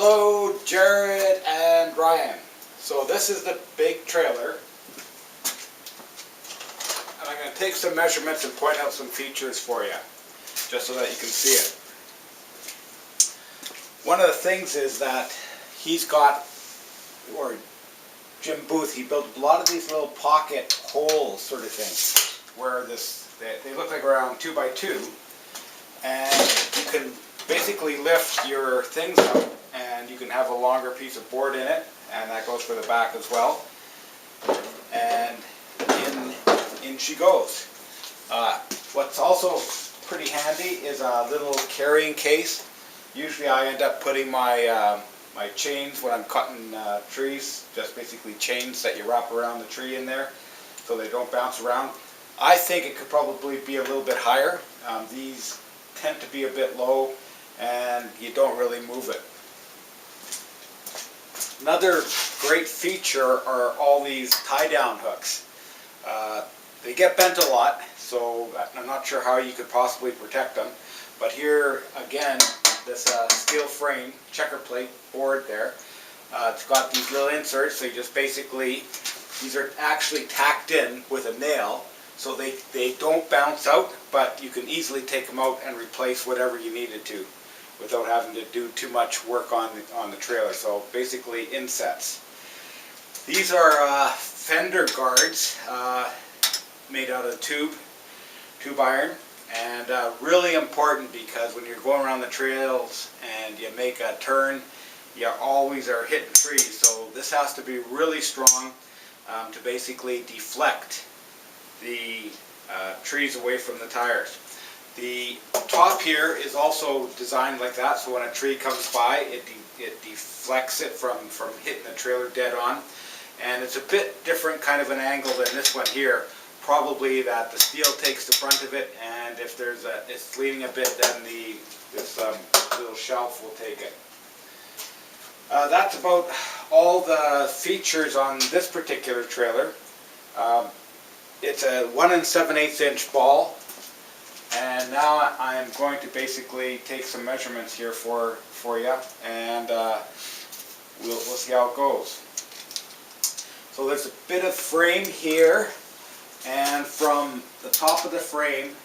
Hello, Jared and Ryan. So this is the big trailer, and I'm going to take some measurements and point out some features for you, just so that you can see it. One of the things is that he's got, or Jim Booth, he built a lot of these little pocket holes sort of things, where they look like around 2 by 2, and you can basically lift your things up, and you can have a longer piece of board in it, and that goes for the back as well. And in she goes. What's also pretty handy is a little carrying case. Usually I end up putting my my chains when I'm cutting trees, just basically chains that you wrap around the tree in there so they don't bounce around. I think it could probably be a little bit higher. These tend to be a bit low, and you don't really move it. Another great feature are all these tie-down hooks. They get bent a lot, so I'm not sure how you could possibly protect them. But here again, this steel frame checker plate board there, it's got these little inserts, so you just basically, these are actually tacked in with a nail, so they don't bounce out, but you can easily take them out and replace whatever you needed to without having to do too much work on the trailer. So basically insets. These are fender guards made out of tube iron, and really important because when you're going around the trails and you make a turn, you always are hitting trees. So this has to be really strong to basically deflect the trees away from the tires. The top here is also designed like that, so when a tree comes by, it deflects it from hitting the trailer dead on. And it's a bit different kind of an angle than this one here. Probably that the steel takes the front of it, and if it's leaning a bit, then this little shelf will take it. That's about all the features on this particular trailer. It's a 1 7/8 inch ball, and now I'm going to basically take some measurements here for you, and we'll see how it goes. So there's a bit of frame here, and from the top of the frame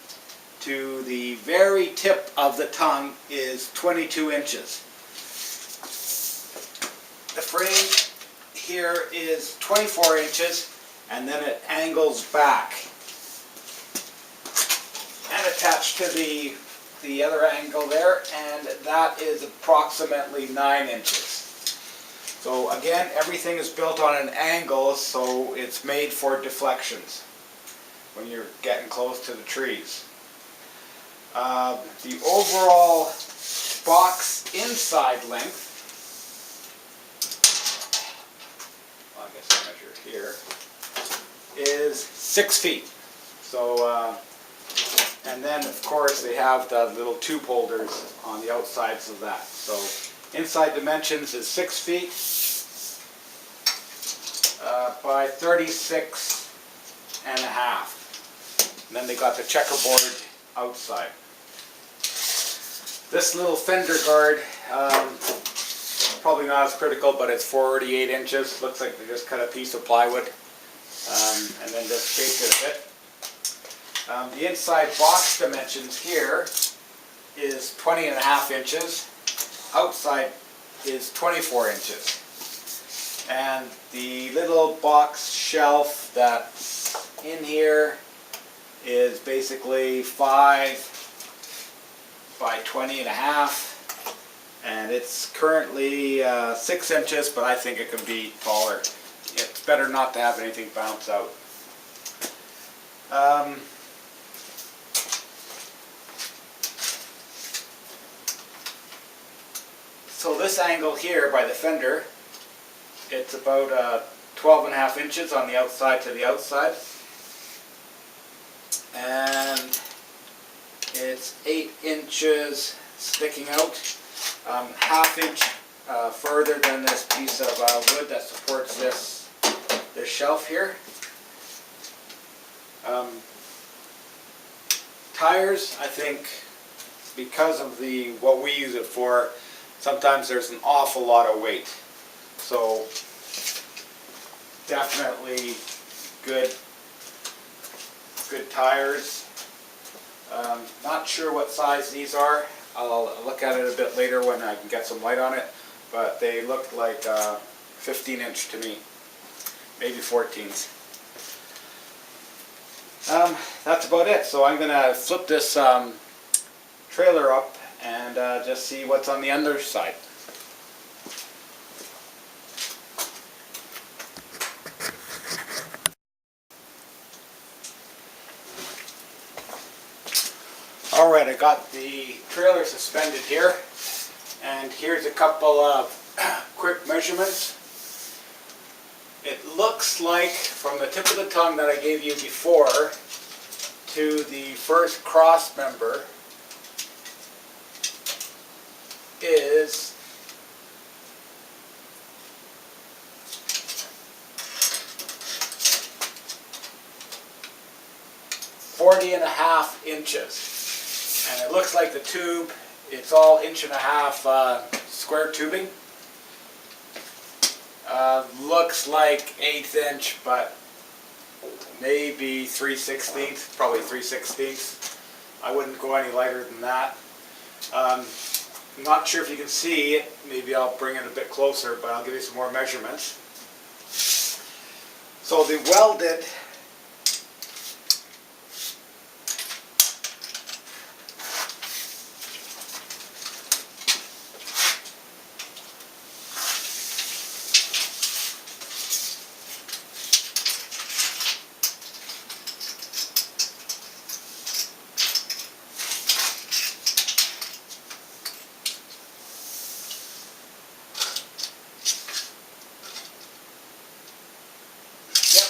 to the very tip of the tongue is 22 inches. The frame here is 24 inches, and then it angles back. And attached to the other angle there, and that is approximately 9 inches. So again, everything is built on an angle, so it's made for deflections when you're getting close to the trees. The overall box inside length, well, I guess I measure it here, is 6 feet. So, and then of course they have the little tube holders on the outsides of that. So inside dimensions is 6 feet by 36 and a half. And then they got the checkerboard outside. This little fender guard, probably not as critical, but it's 48 inches. Looks like they just cut a piece of plywood and then just shaped it a bit. The inside box dimensions here is 20 and a half inches. Outside is 24 inches. And the little box shelf that's in here is basically 5 by 20 and a half. And it's currently 6 inches, but I think it can be taller. It's better not to have anything bounce out. So this angle here by the fender, it's about 12 and a half inches on the outside to the outside. And it's 8 inches sticking out, ½ inch further than this piece of wood that supports this shelf here. Tires, I think, because of what we use it for, sometimes there's an awful lot of weight. So definitely good tires. Not sure what size these are. I'll look at it a bit later when I can get some light on it, but they look like 15-inch to me, maybe 14s. That's about it. So I'm going to flip this trailer up and just see what's on the underside. Alright, I got the trailer suspended here, and here's a couple of quick measurements. It looks like from the tip of the tongue that I gave you before to the first cross member is 40.5 inches. And it looks like the tube, it's all 1.5 inch square tubing. Looks like 1/8 inch, but maybe 3/16, probably 3/16. I wouldn't go any lighter than that. I'm not sure if you can see it. Maybe I'll bring it a bit closer, but I'll give you some more measurements. So the welded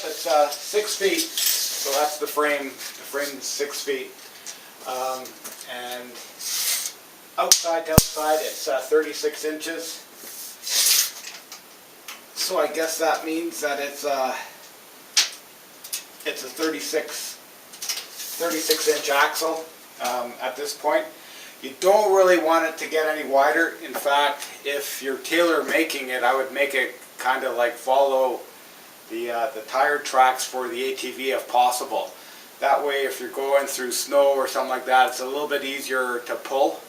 it's 6 feet, so that's the frame. The frame is 6 feet, and outside to outside it's 36 inches. So I guess that means that it's a 36 inch axle at this point. You don't really want it to get any wider. In fact, if you're tailor making it, I would make it kind of like follow the tire tracks for the ATV if possible. That way, if you're going through snow or something like that, it's a little bit easier to pull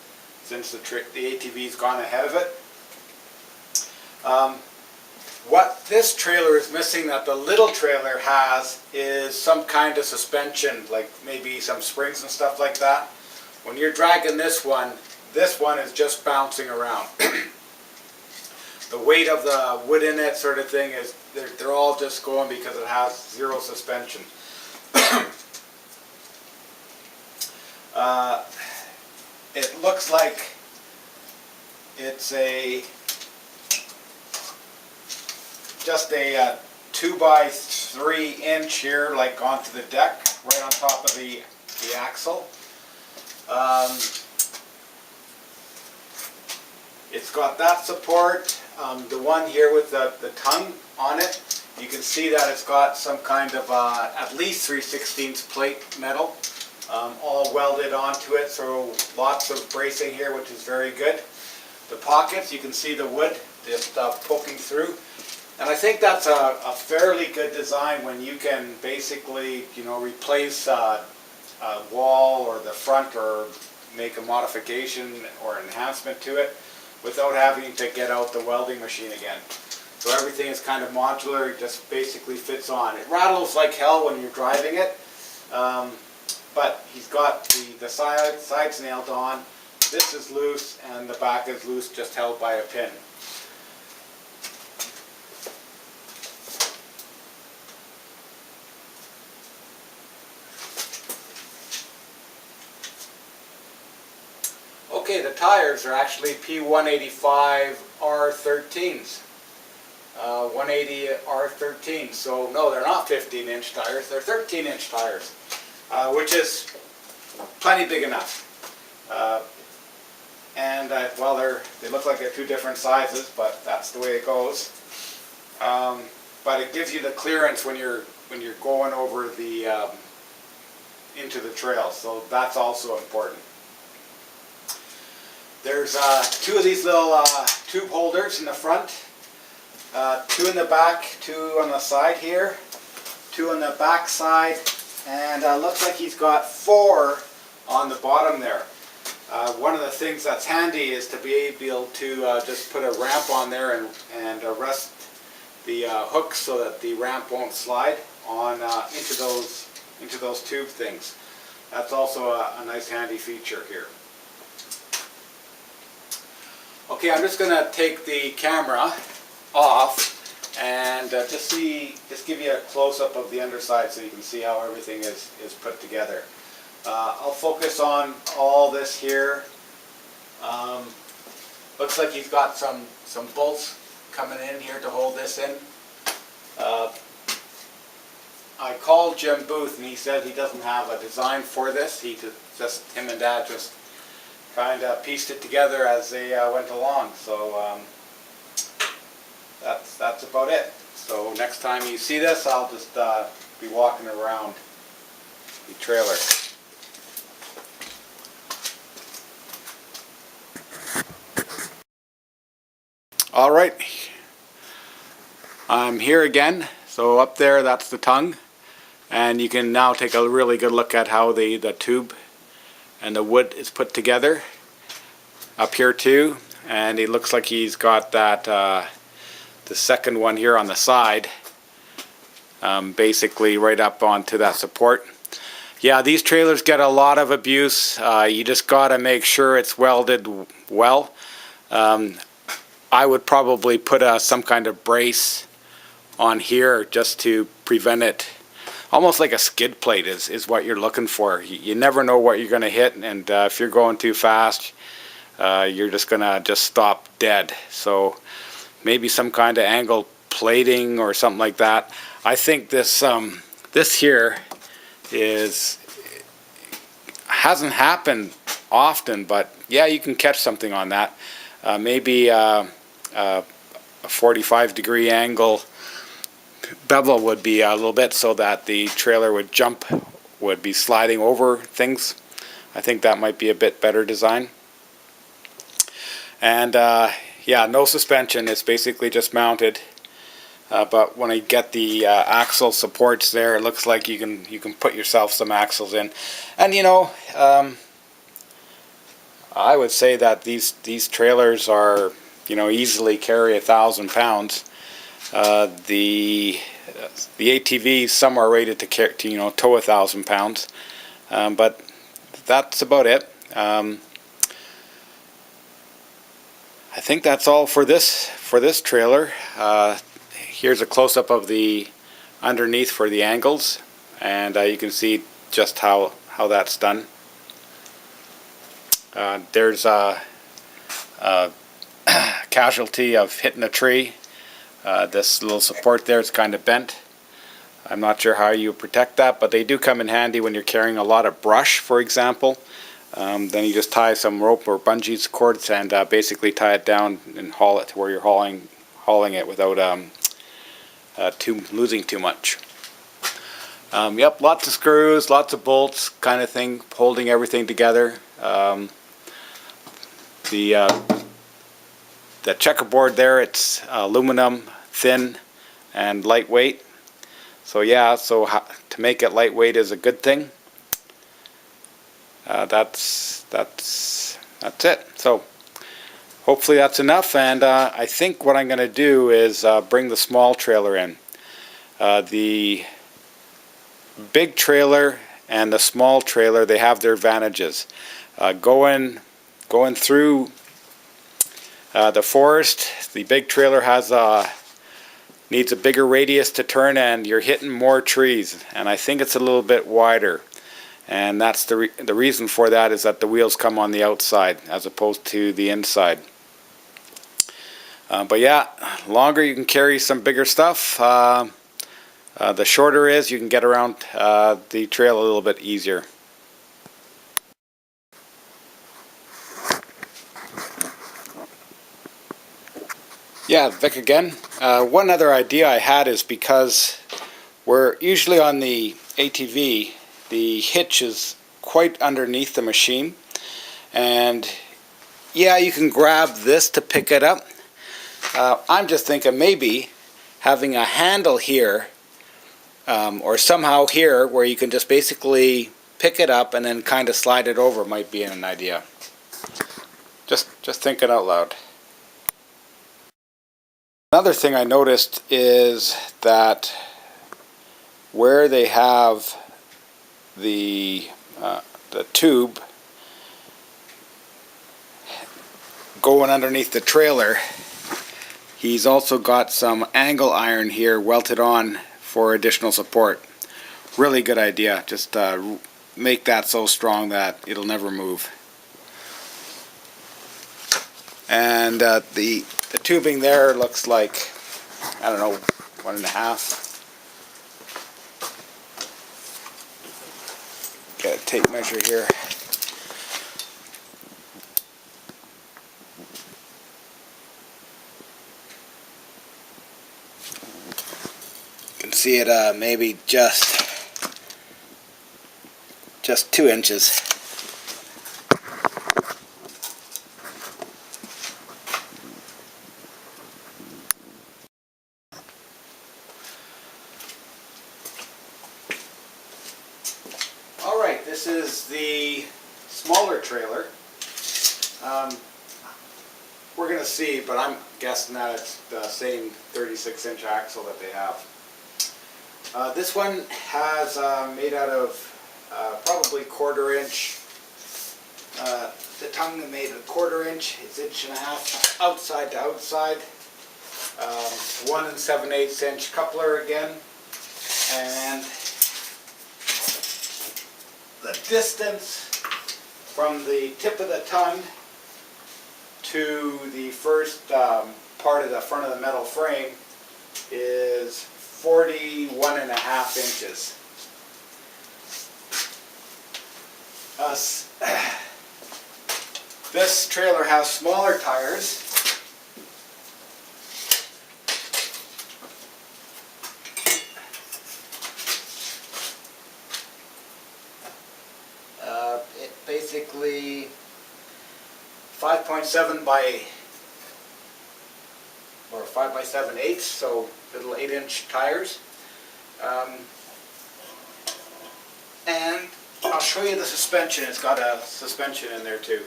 since the ATV's gone ahead of it. What this trailer is missing that the little trailer has is some kind of suspension, like maybe some springs and stuff like that. When you're dragging this one is just bouncing around. The weight of the wood in it sort of thing is, they're all just going because it has zero suspension. It looks like it's just a 2x3 inch here, like onto the deck, right on top of the axle. It's got that support. The one here with the tongue on it, you can see that it's got some kind of at least 3/16 plate metal, all welded onto it, so lots of bracing here, which is very good. The pockets, you can see the wood just poking through, and I think that's a fairly good design when you can basically, you know, replace a wall or the front or make a modification or enhancement to it without having to get out the welding machine again. So everything is kind of modular, it just basically fits on. It rattles like hell when you're driving it, but he's got the sides nailed on. This is loose and the back is loose, just held by a pin. Okay, the tires are actually P185 R13s. 180 R13. So no, they're not 15-inch tires, they're 13-inch tires, which is plenty big enough. Well, they look like they're two different sizes, but that's the way it goes. But it gives you the clearance when you're going over the into the trail, so that's also important. There's two of these little tube holders in the front, two in the back, two on the side here, two on the back side, and looks like he's got 4 on the bottom there. One of the things that's handy is to be able to just put a ramp on there and rest the hooks so that the ramp won't slide on into those tube things. That's also a nice handy feature here. Okay, I'm just going to take the camera off and just give you a close-up of the underside so you can see how everything is put together. I'll focus on all this here. Looks like he's got some bolts coming in here to hold this in. I called Jim Booth and he said he doesn't have a design for this. Him and Dad just kind of pieced it together as they went along. So that's about it. So next time you see this, I'll just be walking around the trailer. All right, I'm here again. So up there, that's the tongue, and you can now take a really good look at how the tube and the wood is put together. Up here too, and it looks like he's got that the second one here on the side, basically right up onto that support. Yeah, these trailers get a lot of abuse. You just got to make sure it's welded well. I would probably put some kind of brace on here just to prevent it. Almost like a skid plate is what you're looking for. You never know what you're going to hit, and if you're going too fast, you're just going to stop dead. So maybe some kind of angle plating or something like that. I think this here hasn't happened often, but yeah, you can catch something on that. Maybe a 45-degree angle bevel would be a little bit so that the trailer would be sliding over things. I think that might be a bit better design. And yeah, no suspension. It's basically just mounted. But when I get the axle supports there, it looks like you can put yourself some axles in. And you know, I would say that these trailers are, you know, easily carry 1,000 pounds. The ATVs, some are rated to you know, tow 1,000 pounds, but that's about it. I think that's all for this trailer. Here's a close-up of the underneath for the angles, and you can see just how that's done. There's a casualty of hitting a tree. This little support there is kind of bent. I'm not sure how you protect that, but they do come in handy when you're carrying a lot of brush, for example. Then you just tie some rope or bungee cords and basically tie it down and haul it to where you're hauling it without losing too much. Yep, lots of screws, lots of bolts, kind of thing, holding everything together. The checkerboard there, it's aluminum, thin, and lightweight. So yeah, to make it lightweight is a good thing. That's it. So hopefully that's enough, and I think what I'm going to do is bring the small trailer in. The big trailer and the small trailer, they have their advantages. Going through the forest, the big trailer needs a bigger radius to turn, and you're hitting more trees, and I think it's a little bit wider. And that's the reason for that is that the wheels come on the outside as opposed to the inside. But yeah, longer you can carry some bigger stuff. The shorter is, you can get around the trail a little bit easier. Yeah, Vic again. One other idea I had is because we're usually on the ATV, the hitch is quite underneath the machine, and yeah, you can grab this to pick it up. I'm just thinking maybe having a handle here, or somehow here, where you can just basically pick it up and then kind of slide it over might be an idea. Just thinking out loud. Another thing I noticed is that where they have the tube going underneath the trailer, he's also got some angle iron here welted on for additional support. Really good idea. Just make that so strong that it'll never move. And the tubing there looks like, I don't know, 1.5. Get a tape measure here. You can see it maybe just 2 inches. Alright, this is the smaller trailer. We're going to see, but I'm guessing that it's the same 36-inch axle that they have. This one has made out of probably 1/4 inch. The tongue is made of 1/4 inch. It's 1.5 outside to outside. 1 7/8 inch coupler again, and the distance from the tip of the tongue to the first part of the front of the metal frame is 41.5 inches. This trailer has smaller tires. It basically 5.7 by, or 5 by 7/8, so little 8-inch tires. And I'll show you the suspension. It's got a suspension in there too.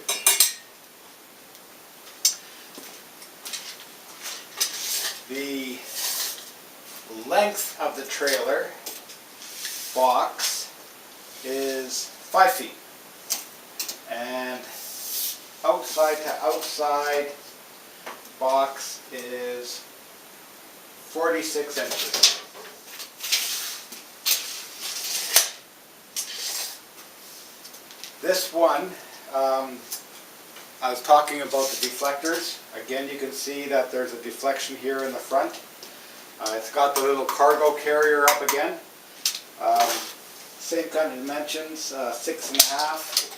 The length of the trailer box is 5 feet. And outside to outside box is 46 inches. This one, I was talking about the deflectors. Again, you can see that there's a deflection here in the front. It's got the little cargo carrier up again. Same kind of dimensions, 6.5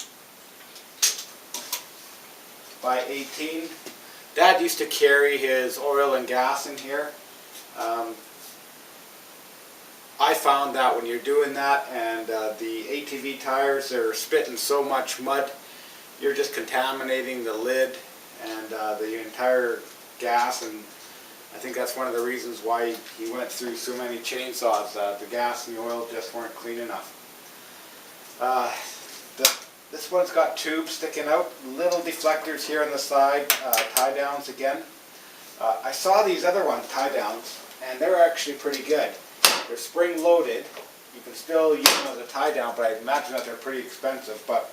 by 18. Dad used to carry his oil and gas in here. I found that when you're doing that and the ATV tires are spitting so much mud, you're just contaminating the lid and the entire gas, and I think that's one of the reasons why he went through so many chainsaws. The gas and the oil just weren't clean enough. This one's got tubes sticking out, little deflectors here on the side, tie downs again. I saw these other ones, tie downs, and they're actually pretty good. They're spring loaded. You can still use them as a tie down, but I imagine that they're pretty expensive. But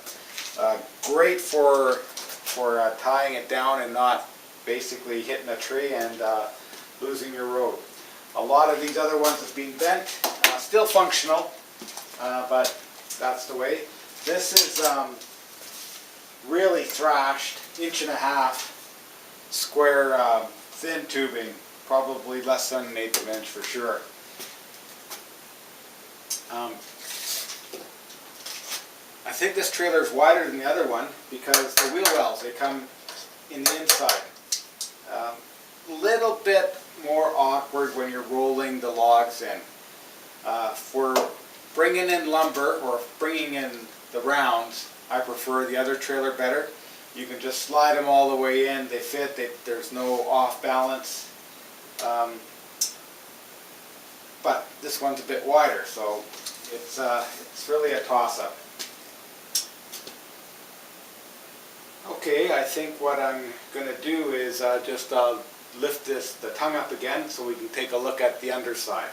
great for tying it down and not basically hitting a tree and losing your road. A lot of these other ones have been bent, still functional, but that's the way. This is really thrashed, 1.5 inch square thin tubing, probably less than 1/8 of an inch for sure. I think this trailer is wider than the other one because the wheel wells, they come in the inside. Little bit more awkward when you're rolling the logs in. For bringing in lumber or bringing in the rounds, I prefer the other trailer better You can just slide them all the way in. They fit. There's no off balance. But this one's a bit wider, so it's really a toss-up. Okay, I think what I'm going to do is just lift the tongue up again so we can take a look at the underside.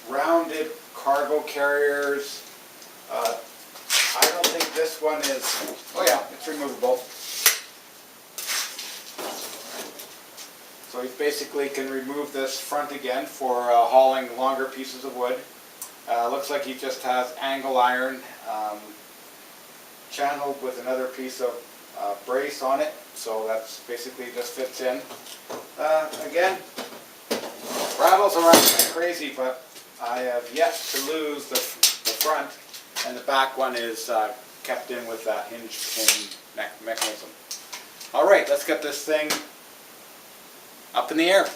Rounded cargo carriers. I don't think this one is, oh yeah, it's removable. So you basically can remove this front again for hauling longer pieces of wood. Looks like he just has angle iron channeled with another piece of brace on it. So that's basically just fits in. Again, rattles around like crazy, but I have yet to lose the front, and the back one is kept in with that hinge pin mechanism. All right, let's get this thing up in the air.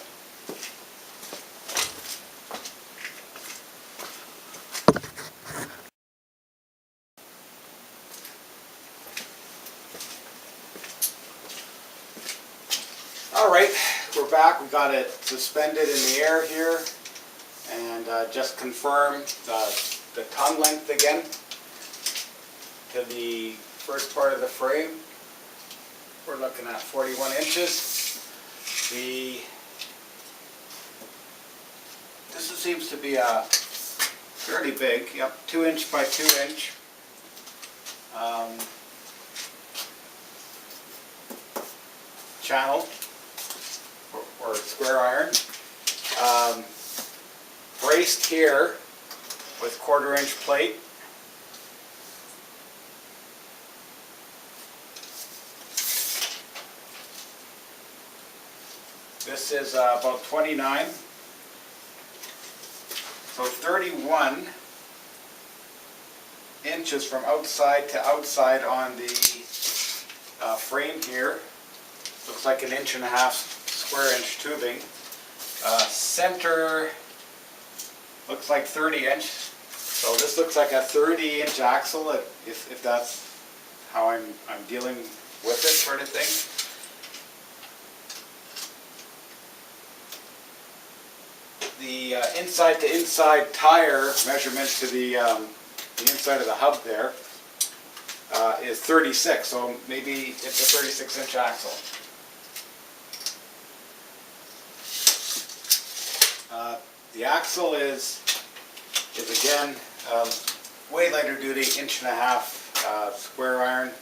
All right, we're back. We got it suspended in the air here, and just confirm the tongue length again to the first part of the frame. We're looking at 41 inches. This seems to be fairly big. Yep, 2 inch by 2 inch. Channel or square iron. Braced here with 1/4 inch plate. This is about 29, so 31 inches from outside to outside on the frame here. Looks like 1.5 inch square inch tubing. Center looks like 30 inch. So this looks like a 30 inch axle, if that's how I'm dealing with it, sort of thing. The inside to inside tire measurement to the inside of the hub there is 36, so maybe it's a 36 inch axle. The axle is again way lighter duty, 1.5 inch square iron,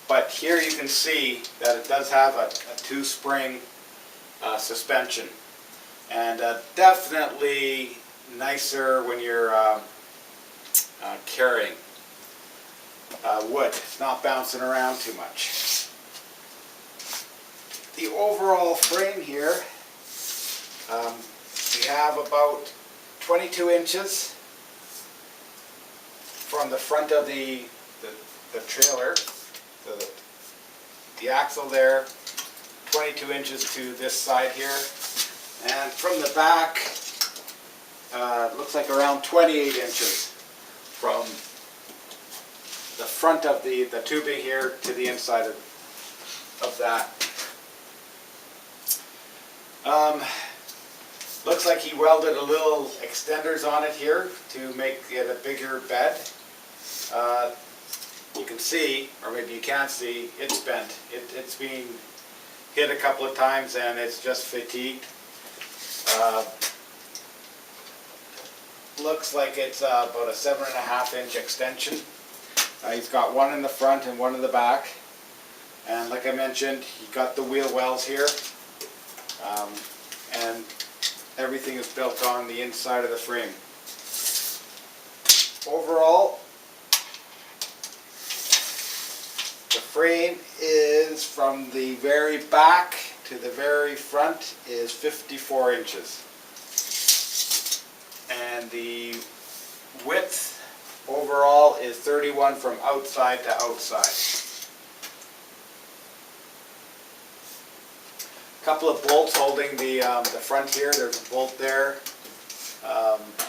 but here you can see that it does have a 2-spring suspension. And definitely nicer when you're carrying wood. It's not bouncing around too much. The overall frame here, we have about 22 inches from the front of the trailer, the axle there, 22 inches to this side here. And from the back, looks like around 28 inches from the front of the tubing here to the inside of that. Looks like he welded a little extenders on it here to make it a bigger bed. You can see, or maybe you can't see, it's bent. It's been hit a couple of times and it's just fatigued. Looks like it's about a 7.5 inch extension. He's got one in the front and one in the back. And like I mentioned, he got the wheel wells here. And everything is built on the inside of the frame. Overall, the frame is from the very back to the very front is 54 inches. And the width overall is 31 from outside to outside. A couple of bolts holding the front here. There's a bolt there.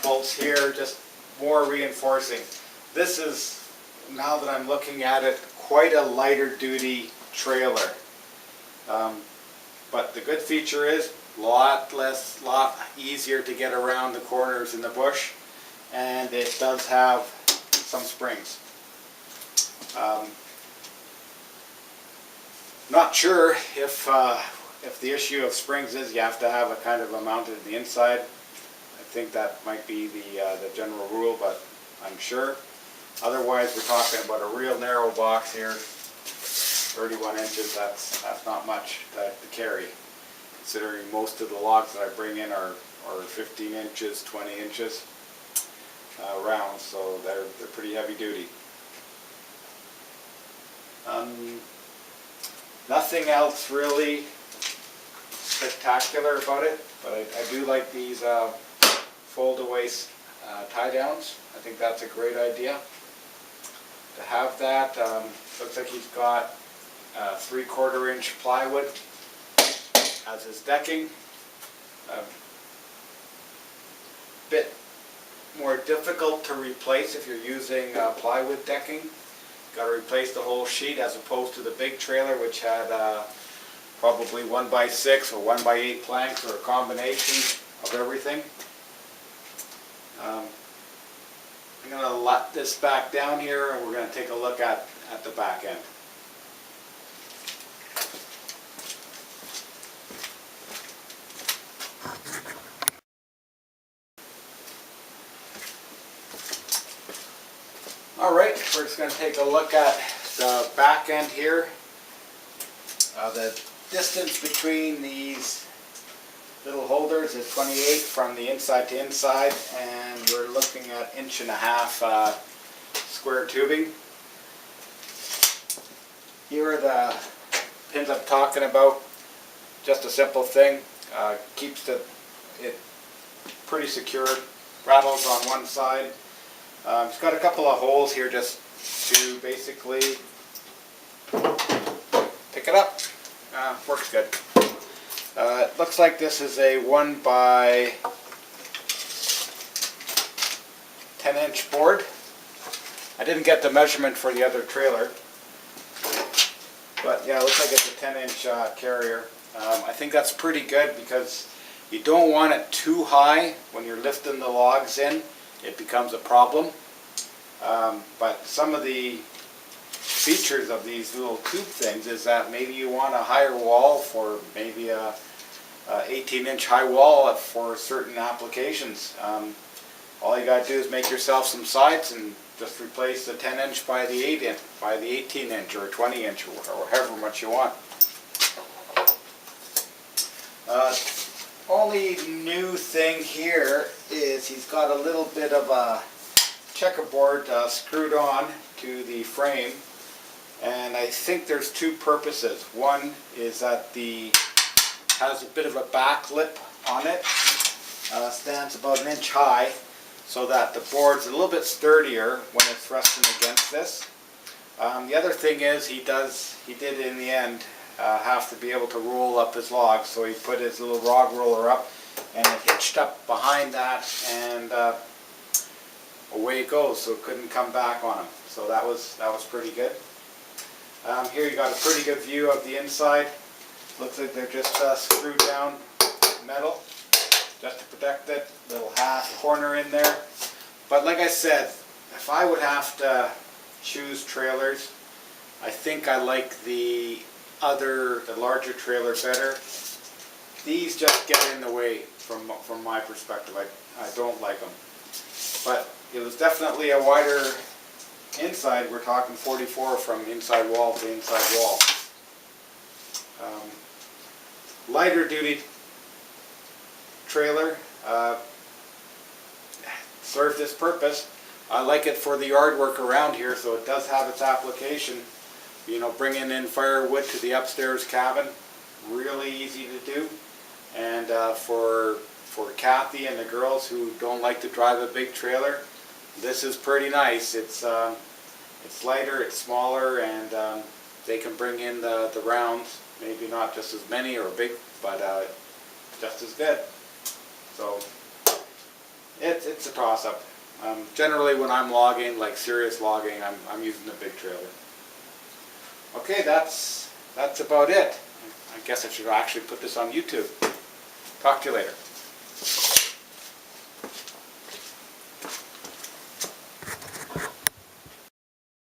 Bolts here, just more reinforcing. This is now that I'm looking at it, quite a lighter duty trailer. But the good feature is lot easier to get around the corners in the bush, and it does have some springs. Not sure if the issue of springs is you have to have a kind of a mounted in the inside. I think that might be the general rule, but I'm sure. Otherwise, we're talking about a real narrow box here, 31 inches. That's not much to carry, considering most of the logs that I bring in are 15 inches, 20 inches round, so they're pretty heavy duty. Nothing else really spectacular about it, but I do like these fold-away tie downs. I think that's a great idea to have that. Looks like he's got 3/4 inch plywood as his decking. A bit more difficult to replace if you're using plywood decking. Got to replace the whole sheet as opposed to the big trailer, which had probably 1x6 or 1x8 planks, or a combination of everything. I'm going to let this back down here, and we're going to take a look at the back end. Alright, we're just going to take a look at the back end here. The distance between these little holders is 28 from the inside to inside, and we're looking at 1.5 inch square tubing. Here are the pins I'm talking about. Just a simple thing. Keeps it pretty secure. Rattles on one side. It's got a couple of holes here just to basically pick it up. Works good. It looks like this is a 1x10 inch board. I didn't get the measurement for the other trailer, but yeah, it looks like it's a 10 inch carrier. I think that's pretty good because you don't want it too high when you're lifting the logs in. It becomes a problem. But some of the features of these little tube things is that maybe you want a higher wall for maybe a 18 inch high wall for certain applications. All you got to do is make yourself some sides and just replace the 10 inch by the 8 inch, by the 18 inch or 20 inch or however much you want. Only new thing here is he's got a little bit of a checkerboard screwed on to the frame, and I think there's two purposes. One is that has a bit of a back lip on it, stands about 1 inch high, so that the board's a little bit sturdier when it's resting against this. The other thing is he did in the end have to be able to roll up his logs, so he put his little log roller up and it hitched up behind that, and away it goes, so it couldn't come back on him. So that was pretty good. Here you got a pretty good view of the inside. Looks like they're just screwed down metal just to protect it. Little half corner in there. But like I said, if I would have to choose trailers, I think I like the larger trailer better. These just get in the way from my perspective. I don't like them. But it was definitely a wider inside. We're talking 44 from inside wall to inside wall. Lighter duty trailer. Served this purpose. I like it for the yard work around here, so it does have its application. You know, bringing in firewood to the upstairs cabin, really easy to do. And for Kathy and the girls who don't like to drive a big trailer, this is pretty nice. It's lighter, it's smaller, and they can bring in the rounds. Maybe not just as many or big, but just as good. So it's a toss-up. Generally when I'm logging, like serious logging, I'm using the big trailer. Okay, that's about it. I guess I should actually put this on YouTube. Talk to you later.